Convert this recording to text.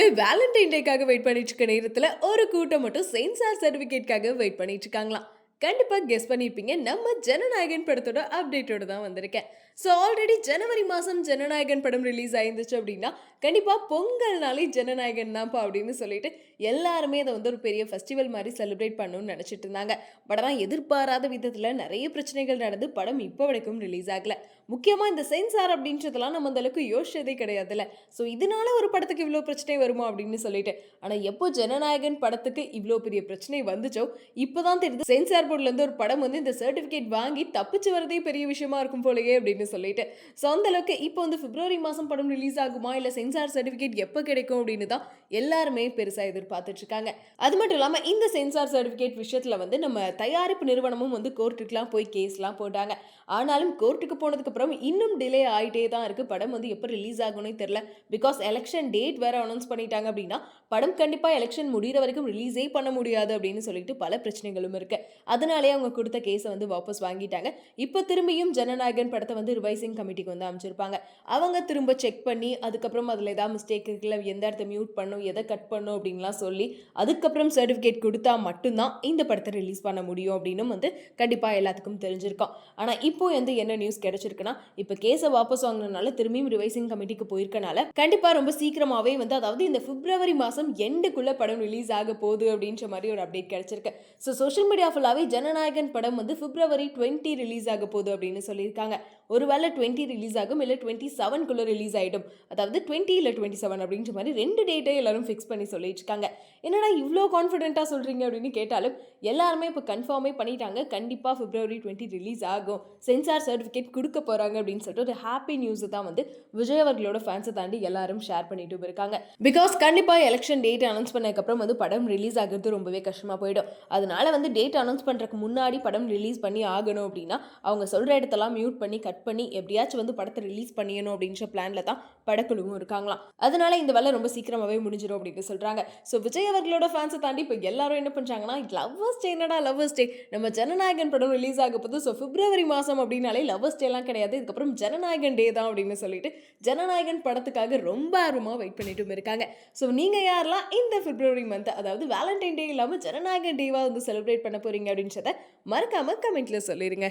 எல்லாருமே Valentine டேக்காக wait பண்ணிட்டு இருக்க நேரத்துல ஒரு கூட்டம் மட்டும் சென்சார் சர்டிபிகேட்காக வெயிட் பண்ணிட்டு இருக்காங்களாம். கண்டிப்பா கெஸ் பண்ணிருப்பீங்க, நம்ம ஜனநாயகன் படத்தோட அப்டேட்டோட தான் வந்திருக்கேன். ஸோ ஆல்ரெடி ஜனவரி மாசம் ஜனநாயகன் படம் ரிலீஸ் ஆயிருந்துச்சு அப்படின்னா கண்டிப்பா பொங்கல்னாலே ஜனநாயகன் தான்ப்பா அப்படின்னு சொல்லிட்டு எல்லாருமே அதை வந்து ஒரு பெரிய ஃபெஸ்டிவல் மாதிரி செலிப்ரேட் பண்ணணும்னு நினைச்சிட்டு இருந்தாங்க. பட் ஆனால் எதிர்பாராத விதத்துல நிறைய பிரச்சனைகள் நடந்து படம் இப்போ வரைக்கும் ரிலீஸ் ஆகல. முக்கியமா இந்த சென்சார் அப்படின்றதெல்லாம் நம்ம அந்த அளவுக்கு யோசிச்சதே கிடையாதுல்ல. ஸோ இதனால ஒரு படத்துக்கு இவ்வளோ பிரச்சனை வருமா அப்படின்னு சொல்லிட்டு, ஆனால் எப்போ ஜனநாயகன் படத்துக்கு இவ்வளோ பெரிய பிரச்சனை வந்துச்சோ இப்போதான் தெரியுது சென்சார் போர்ட்ல இருந்து ஒரு படம் வந்து இந்த சர்டிபிகேட் வாங்கி தப்பிச்சு வரதே பெரிய விஷயமா இருக்கும் போலயே அப்படின்னு சொல்லிட்டு. ஸோ அந்த அளவுக்கு இப்போ வந்து பிப்ரவரி மாசம் படம் ரிலீஸ் ஆகுமா இல்லை சென்சார் சர்டிபிகேட் எப்போ கிடைக்கும் அப்படின்னு தான் எல்லாருமே பெருசா எதிர்பார்த்துட்டு இருக்காங்க. அது மட்டும் இல்லாம இந்த சென்சார் சர்டிபிகேட் விஷயத்துல வந்து நம்ம தயாரிப்பு நிறுவனமும் வந்து கோர்ட்டுக்குலாம் போய் கேஸ்லாம் போட்டாங்க. ஆனாலும் கோர்ட்டுக்கு போனதுக்கு அப்புறம் இன்னும் டிலே ஆயிட்டே தான் இருக்கு. படம் வந்து எப்போ ரிலீஸ் ஆகும்னே தெரியல. பிகாஸ் எலெக்ஷன் டேட் வேற அனௌன்ஸ் பண்ணிட்டாங்க அப்படின்னா படம் கண்டிப்பா எலெக்ஷன் முடிகிற வரைக்கும் ரிலீஸே பண்ண முடியாது அப்படின்னு சொல்லிட்டு பல பிரச்சனைகளும் இருக்கு. அதனாலே அவங்க கொடுத்த கேஸை வந்து வாபஸ் வாங்கிட்டாங்க. இப்போ திரும்பியும் ஜனநாயகன் படத்தை வந்து ரிவைசிங் கமிட்டிக்கு வந்து அமைச்சிருப்பாங்க. அவங்க திரும்ப செக் பண்ணி அதுக்கப்புறம் அதில் ஏதாவது மிஸ்டேக் இருக்குல்ல, எந்த இடத்த மியூட் பண்ணும், எதை கட் பண்ணும் அப்படின்லாம் சொல்லி அதுக்கப்புறம் சர்டிஃபிகேட் கொடுத்தா மட்டும்தான் இந்த படத்தை ரிலீஸ் பண்ண முடியும் அப்படின்னு வந்து கண்டிப்பாக எல்லாத்துக்கும் தெரிஞ்சிருக்கும். ஆனால் இப்போ வந்து என்ன நியூஸ் கிடைச்சிருக்குன்னா, இப்போ கேஸை வாபஸ் வாங்கினால திரும்பியும் ரிவைசிங் கமிட்டிக்கு போயிருக்கனால கண்டிப்பாக ரொம்ப சீக்கிரமாகவே வந்து அதாவது இந்த பிப்ரவரி மாதம் எண்டுக்குள்ள படம் ரிலீஸ் ஆக போகுது அப்படின்ற மாதிரி ஒரு அப்டேட் கிடைச்சிருக்கு. ஸோ சோஷியல் மீடியா ஃபுல்லாகவே ஜனநாயகன் படம் வந்து பிப்ரவரி 20 ரிலீஸ் ஆக போகுது அப்படின்னு சொல்லியிருக்காங்க. ஒருவேளை 20 ரிலீஸ் ஆகும் இல்லை 27 ரிலீஸ் ஆகிடும். அதாவது 20 இல்லை 27 அப்படின்ற மாதிரி 2 டேட்டை எல்லாரும் ஃபிக்ஸ் பண்ணி சொல்லிட்டு இருக்காங்க. என்னடா இவ்வளோ கான்ஃபிடென்ட்டாக சொல்கிறீங்க அப்படின்னு கேட்டாலும் எல்லாருமே இப்போ கன்ஃபார்மே பண்ணிட்டாங்க. கண்டிப்பாக பிப்ரவரி 20 ரிலீஸ் ஆகும், சென்சார் சர்டிஃபிகேட் கொடுக்க போகிறாங்க அப்படின்னு சொல்லிட்டு ஒரு ஹாப்பி நியூஸை தான் வந்து விஜய் அவர்களோட ஃபேன்ஸை தாண்டி எல்லாரும் ஷேர் பண்ணிட்டு இருக்காங்க. பிகாஸ் கண்டிப்பாக எலெக்ஷன் டேட் அனௌன்ஸ் பண்ணதுக்கப்புறம் வந்து படம் ரிலீஸ் ஆகிறது ரொம்பவே கஷ்டமாக போயிடும். அதனால வந்து டேட் அனௌன்ஸ் பண்ணுறதுக்கு முன்னாடி படம் ரிலீஸ் பண்ணி ஆகணும் அப்படின்னா அவங்க சொல்கிற இடத்தெல்லாம் மியூட் பண்ணி கட் பண்ணி எப்படியாச்சும் வந்து படத்தை ரிலீஸ் பண்ணிடணும் அப்படின்ற பிளானில் தான் படக்குழுவும் இருக்காங்களாம். அதனால இந்த வேலை ரொம்ப சீக்கிரமாகவே முடிஞ்சிடும் அப்படின்னு சொல்கிறாங்க. ஸோ விஜய் அவர்களோட ஃபேன்ஸை தாண்டி இப்போ எல்லாரும் என்ன பண்ணுறாங்கன்னா, லவ்வர்ஸ் டே என்னடா லவ்வர்ஸ் டே, நம்ம ஜனநாயகன் படம் ரிலீஸ் ஆக போது. ஸோ பிப்ரவரி மாதம் அப்படின்னாலே லவ்வர்ஸ் டேலாம் கிடையாது, இதுக்கப்புறம் ஜனநாயகன் டே தான் அப்படின்னு சொல்லிட்டு ஜனநாயகன் படத்துக்காக ரொம்ப ஆர்வமாக வெயிட் பண்ணிட்டும் இருக்காங்க. ஸோ நீங்கள் யாரெல்லாம் இந்த பிப்ரவரி மந்த் அதாவது வேலண்டைன் டே இல்லாமல் ஜனநாயகன் டேவாக வந்து செலிப்ரேட் பண்ண போறீங்க அப்படின்றத மறக்காம கமெண்ட்ல சொல்லிடுங்க.